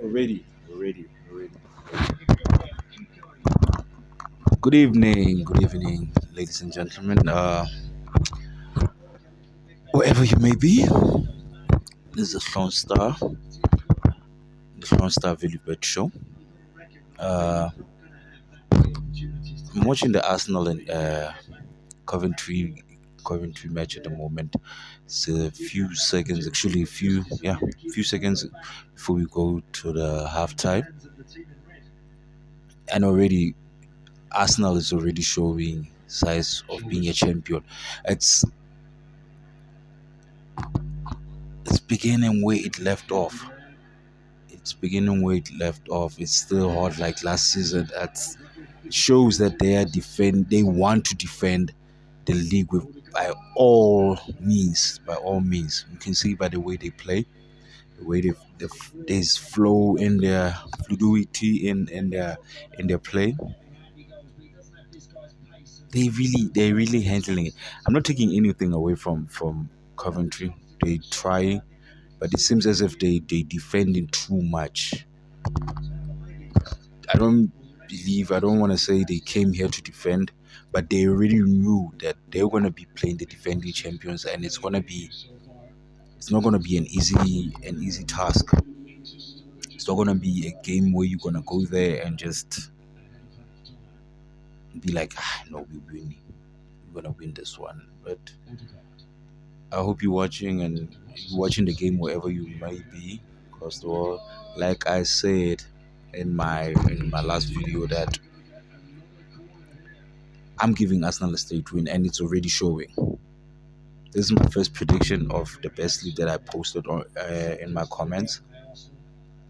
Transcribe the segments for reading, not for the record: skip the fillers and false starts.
Already. Good evening, ladies and gentlemen. Wherever you may be, this is the Sean Star Value Bet Show. Uh, I'm watching the Arsenal and Coventry match at the moment. It's a few seconds, actually, few seconds before we go to the halftime, and already Arsenal is already showing signs of being a champion. It's it's beginning where it left off. It's still hot like last season. It shows that they want to defend the league with by all means. By all means, you can see by the way they play, the way there's flow in their fluidity in their play. They're really handling it. I'm not taking anything away from Coventry. They try, but it seems as if they defending too much. I don't want to say they came here to defend, but they already knew that they're going to be playing the defending champions, and it's not going to be an easy task. It's not going to be a game where you're going to go there and just be like, no, we're going to win this one. But I hope you're watching the game wherever you might be, because like I said in my last video, that I'm giving Arsenal a straight win, and it's already showing. This is my first prediction of the best league that I posted in my comments,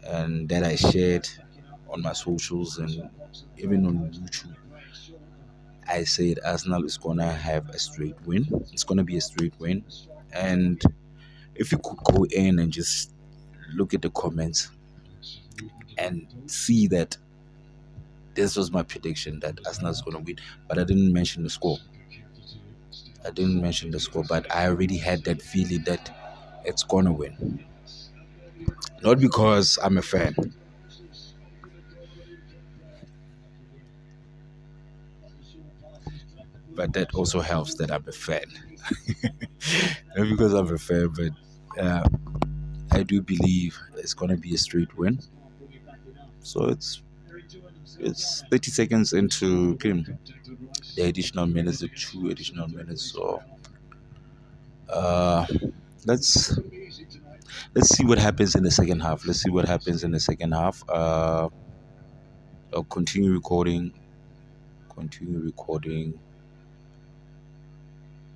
and that I shared on my socials and even on YouTube. I said Arsenal is gonna have a straight win. It's gonna be a straight win, and if you could go in and just look at the comments and see that this was my prediction that Arsenal is gonna win, but I didn't mention the score. But I already had that feeling that it's gonna win. Not because I'm a fan, but that also helps that I'm a fan. Not because I'm a fan, but I do believe it's gonna be a straight win. So it's 30 seconds into game. The additional minutes, the 2 additional minutes. So let's see what happens in the second half. I'll continue recording.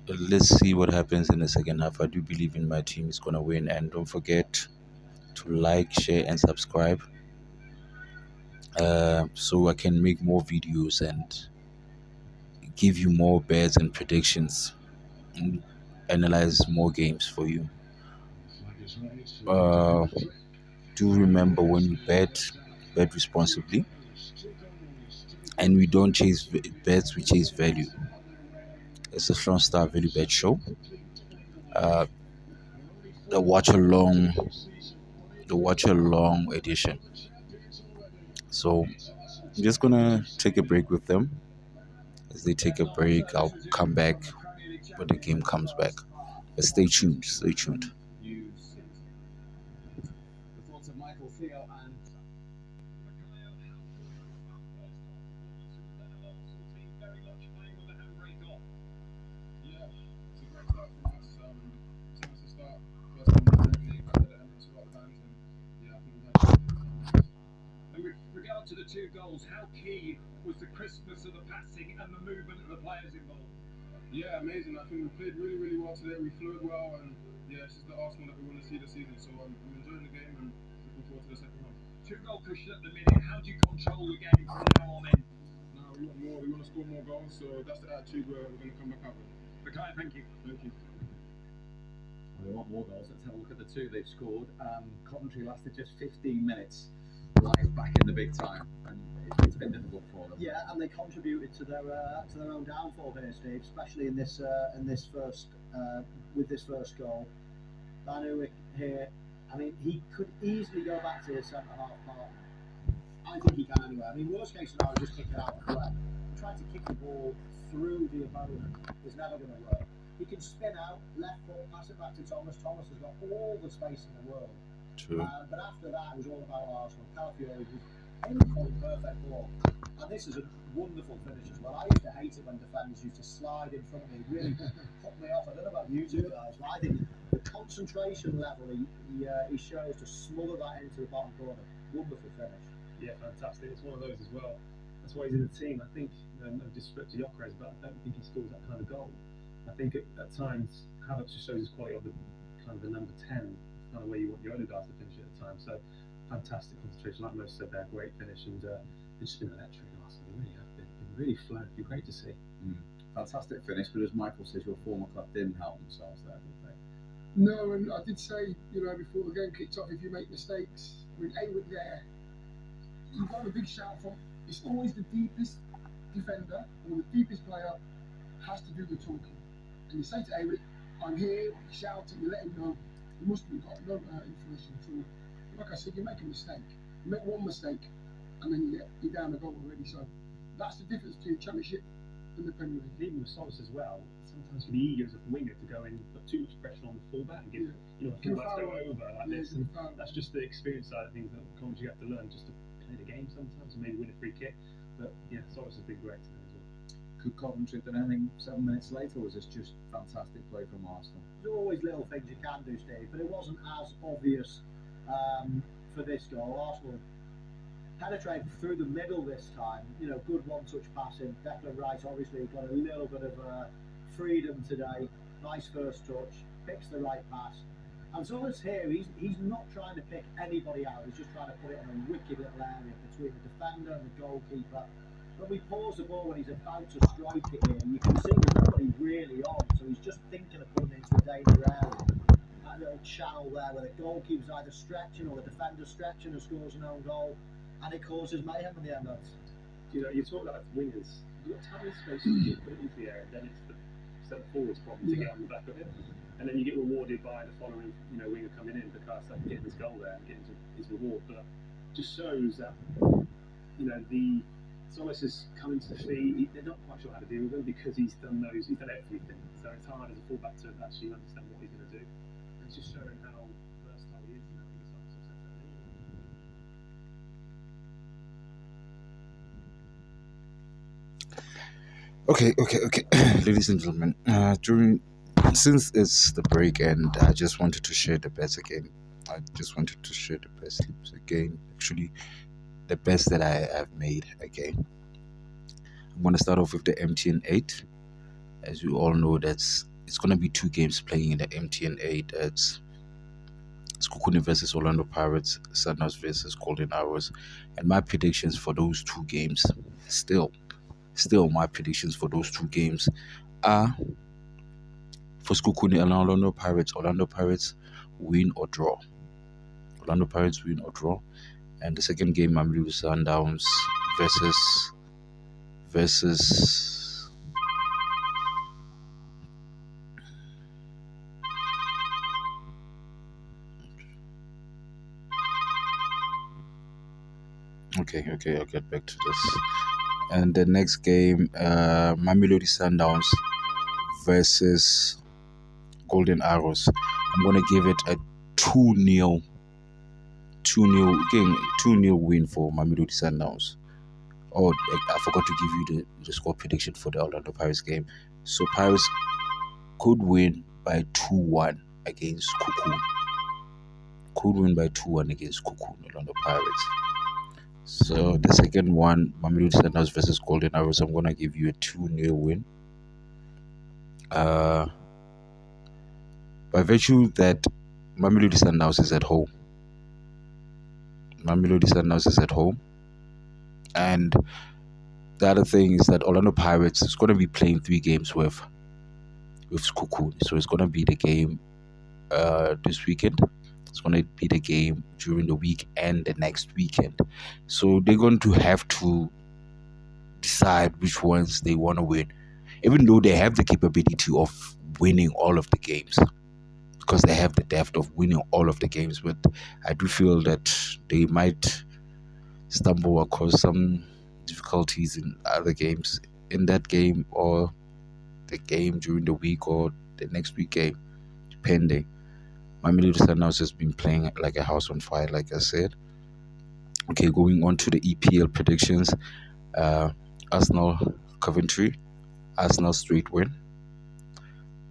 Let's see what happens in the second half. I do believe in my team is gonna win, and don't forget to like, share, and subscribe, so I can make more videos and give you more bets and predictions, and analyze more games for you. Do remember, when you bet responsibly, and we don't chase bets, we chase value. It's a Strong Star Value Bet Show. uh, the watch along edition. So I'm just gonna take a break with them. As they take a break, I'll come back when the game comes back. But stay tuned. Stay tuned. We want more goals. Let's have a look at the two they've scored. Coventry lasted just 15 minutes. Life back in the big time, and it's been difficult for them. Yeah, and they contributed to their own downfall here, Steve. Especially in this first with this first goal. Banu here. I mean, he could easily go back to his centre half partner. I think he can anyway. I mean, worst case scenario, just kick it out of play. Trying to kick the ball through the opponent is never going to work. He can spin out, left foot, pass it back to Thomas. Thomas has got all the space in the world. True. But after that, it was all about Arsenal. Calafiori was pinpoint perfect ball. And this is a wonderful finish as well. I used to hate it when defenders used to slide in front of me. It really put me off. I don't know about you two guys, but I think the concentration level he shows to smother that into the bottom corner. Wonderful finish. Yeah, fantastic. It's one of those as well. That's why he's in the team. I think, no disrespect to Gyökeres, but I don't think he scores that kind of goal. I think at times Havertz just shows his quality of the kind of the number 10, kind of where you want your Odegaard to finish at the time. So fantastic concentration, like most said there, great finish, and it's just been electric. Arsenal really have been really flown. It's been great to see. Fantastic finish, but as Michael says, your former club didn't help themselves there, did they? No, and I did say, before the game kicked off, if you make mistakes, with Aywood there, you got a big shout from. It's always the deepest defender or the deepest player has to do the talking. And you say to Aywood, I'm here, you shout it, you let him know. You must have got no information at all. Like I said, you make a mistake. You make one mistake, and then you're down the goal already. So that's the difference between Championship and the Premier League. Even with Solis as well, sometimes you can be eager as a winger to go in, put too much pressure on the fullback and give a fullback to go over like this. And that's just the experience side of things that Coventry have to learn just to play the game sometimes and maybe win a free kick. But yeah, Solis has been great today as well. Could Coventry have done anything 7 minutes later, or was this just fantastic play from Arsenal? There's always little things you can do, Steve, but it wasn't as obvious for this goal. Arsenal penetrated through the middle this time. Good one-touch passing. Declan Rice obviously got a little bit of freedom today. Nice first touch. Picks the right pass. And Zolis here, he's not trying to pick anybody out. He's just trying to put it in a wicked little area between the defender and the goalkeeper. When we pause the ball when he's about to strike it here, you can see there's nobody really on. So he's just thinking of putting it into a danger area. That little channel there where the goalkeeper's either stretching or the defender's stretching and scores an own goal. And it causes mayhem in the end. You talk about wingers. You've got tiny space to put it into the air, and then it's the centre forward's problem to get on the back of it. And then you get rewarded by the following, winger coming in because they getting his goal there and getting his reward. But it just shows that, the Solis is coming to the feet. They're not quite sure how to deal with him because he's done everything. So it's hard as a fullback to actually understand what he's going to do. And it's just showing how versatile he is. And I think it's Okay. Ladies and gentlemen, since it's the break and I just wanted to share the best again. I just wanted to share the best clips again. Actually, the best that I have made again. I'm going to start off with the MTN 8. As you all know, it's going to be 2 games playing in the MTN 8. It's Sekhukhune versus Orlando Pirates, Sundowns versus Golden Arrows. And my predictions for those 2 games, still my predictions for those 2 games are for Sekhukhune and Orlando Pirates win or draw. Orlando Pirates win or draw. And the second game, Mamelodi Sundowns versus Okay, I'll get back to this. And the next game, Mamelodi Sundowns versus Golden Arrows. I'm gonna give it a 2-0 2-0 win for Mamelodi Sundowns. Oh, I forgot to give you the score prediction for the Orlando Pirates game. So Pirates could win by 2-1 against Cocoon. Could win by 2-1 against Cocoon, Orlando Pirates. So the second one, Mamelodi Sundowns versus Golden Arrows, I'm gonna give you a 2-0 win. By virtue that Mamelodi Sundowns is at home. And the other thing is that Orlando Pirates is going to be playing 3 games with Cocoon. So it's going to be the game this weekend. It's going to be the game during the week and the next weekend. So they're going to have to decide which ones they want to win. Even though they have the capability of winning all of the games, because they have the depth of winning all of the games, but I do feel that they might stumble across some difficulties in other games, in that game or the game during the week or the next week game, depending. Mamelodi Sundowns has been playing like a house on fire, like I said. Okay, going on to the EPL predictions. Arsenal Coventry, Arsenal straight win.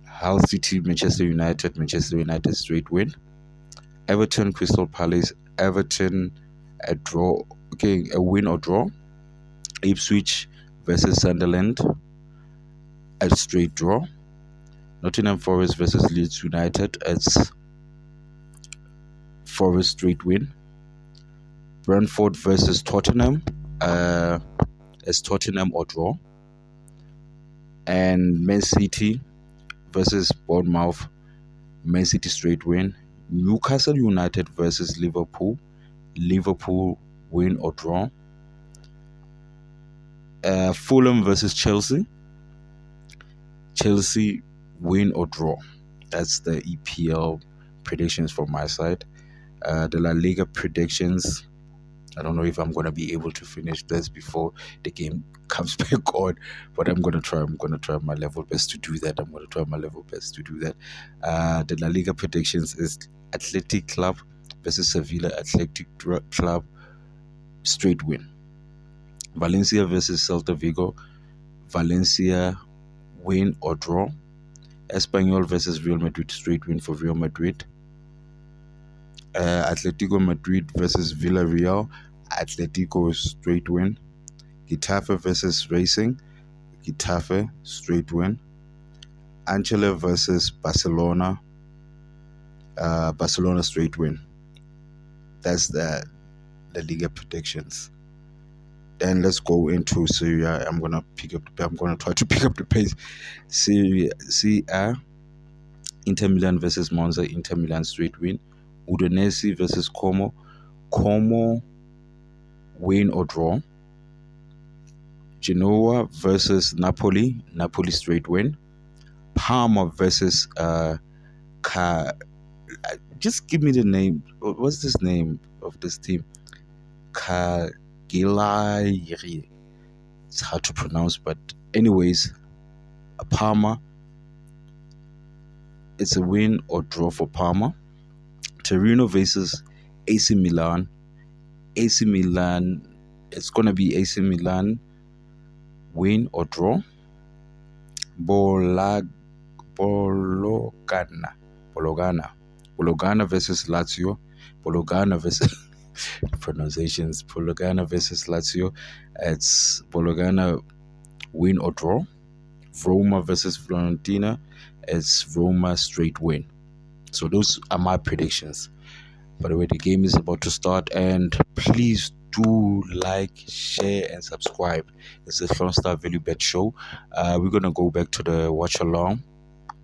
Hull City Manchester United straight win. Everton Crystal Palace, Everton a draw, okay, a win or draw. Ipswich versus Sunderland, a straight draw. Nottingham Forest versus Leeds United, it's Forest straight win. Brentford versus Tottenham, as Tottenham or draw. And Man City versus Bournemouth, Man City straight win. Newcastle United versus Liverpool, Liverpool win or draw. Fulham versus Chelsea, Chelsea win or draw. That's the EPL predictions from my side. The La Liga predictions, I don't know if I'm going to be able to finish this before the game comes back on, but I'm going to try my level best to do that. The La Liga predictions is Athletic Club versus Sevilla, Athletic Club straight win. Valencia versus Celta Vigo, Valencia win or draw. Espanyol versus Real Madrid, straight win for Real Madrid. Atletico Madrid versus Villarreal, Atletico straight win. Getafe versus Racing, Getafe straight win. Ancelotti versus Barcelona, Barcelona straight win. That's the Liga predictions. Then let's go into Serie A. I'm gonna try to pick up the pace. Serie A. Inter Milan versus Monza, Inter Milan straight win. Udinese versus Como, Como win or draw. Genoa versus Napoli, Napoli straight win. Parma versus just give me the name. What's this name of this team? Cagliari. It's hard to pronounce, but anyways, Parma. It's a win or draw for Parma. Torino versus AC Milan. AC Milan. It's gonna be AC Milan win or draw. Bologna versus Lazio. Bologna versus pronunciations. Bologna versus Lazio. It's Bologna win or draw. Roma versus Fiorentina. It's Roma straight win. So those are my predictions. By the way, the game is about to start, and please do like, share, and subscribe. It's the Lone Star Value Bet Show. We're gonna go back to the watch along.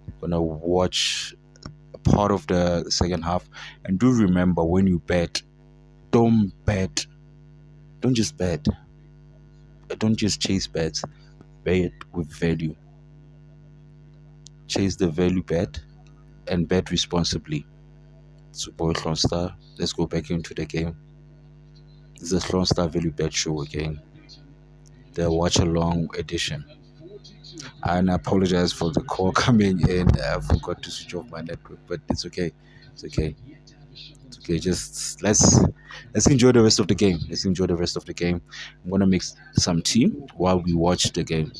We're gonna watch a part of the second half, and do remember, when you bet, don't just bet. Don't just chase bets. Bet with value. Chase the value bet and bet responsibly. So boy Lone Star, let's go back into the game. It's the Sloan Star Value Bet Show again, the watch along edition. And I apologize for the call coming in. I forgot to switch off my network, but it's okay. It's okay. It's okay. Just let's enjoy the rest of the game. Let's enjoy the rest of the game. I'm gonna mix some tea while we watch the game.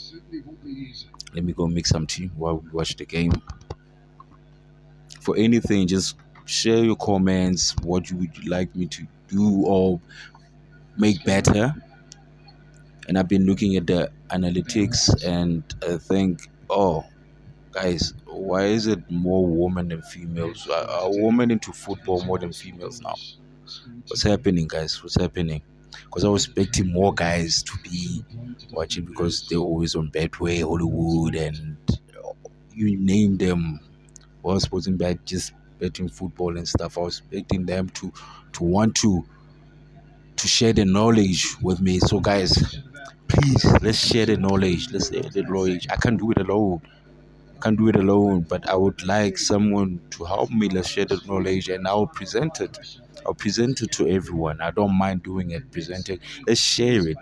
Let me go make some tea while we watch the game. For anything, just share your comments. What you would like me to do or make better. And I've been looking at the analytics and I think, oh, guys, why is it more women than females? Are women into football more than females now? What's happening, guys? What's happening? Because I was expecting more guys to be watching because they're always on Betway, Hollywood, and you name them. Well, sports and bet, just betting football and stuff. I was expecting them to want to share the knowledge with me. So, guys, please, let's share the knowledge. Let's share the knowledge. I can't do it alone. But I would like someone to help me. Let's share the knowledge and I'll present it. I'll present it to everyone. I don't mind doing it, presenting. Let's share it.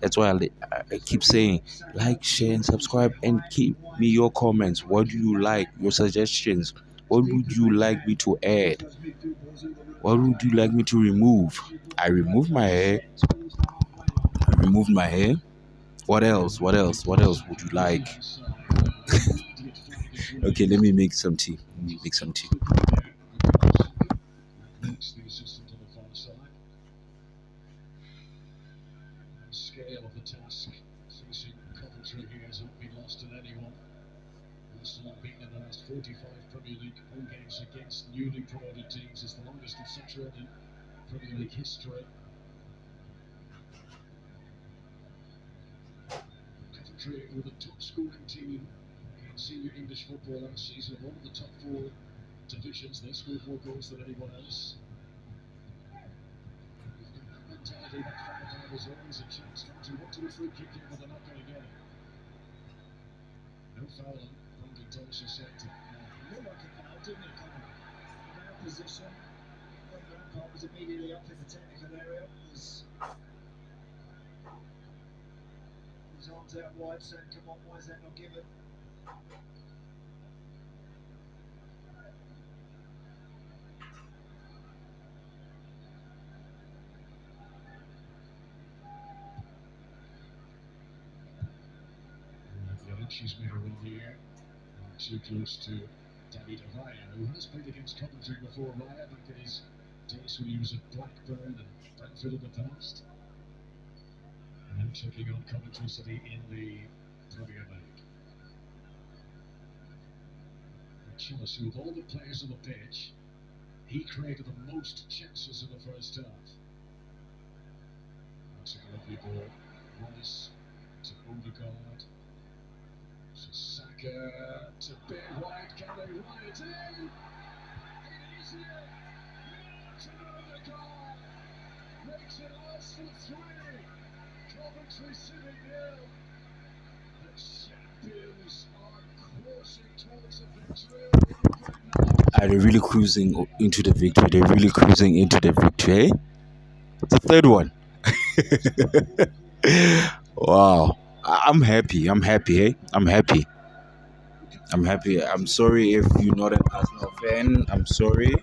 That's why I keep saying, like, share, and subscribe, and keep me your comments. What do you like? Your suggestions. What would you like me to add? What would you like me to remove? I removed my hair. What else would you like? Okay, let me make some tea. Scale of the task, facing Coventry here has not been lost to anyone. Arsenal beaten in the last 45 Premier League home games against newly promoted teams. It's the longest in such in Premier League history. Coventry were the top scoring team in senior English football last season. Of all the top 4 divisions, they scored more goals than anyone else. Mentality that there's always a chance not to want to a free kick in, but they're not going to get it. No foul on Brendan Thomas' sector. It looked like a foul, didn't it, Conor? In our position, when Lampard was immediately up in the technical area, his arms out wide, saying, "Come on, why is that not given?" She's made her run here. Too close to Danny Raya, who has played against Coventry before. Raya, back in his days when he was at Blackburn and Brentford in the past. And taking on Coventry City in the Premier League. Chelsea, with all the players on the pitch, he created the most chances in the first half. That's a lovely ball. Wallace to Odegaard. Saka to Ben White, can they run it in? It is here. Martin Odegaard makes it Arsenal 3, Coventry City 0. The champions are coursing towards a victory. They're really cruising into the victory. The third one. Wow. I'm happy. Hey? I'm happy. I'm sorry if you're not an Arsenal fan. I'm sorry.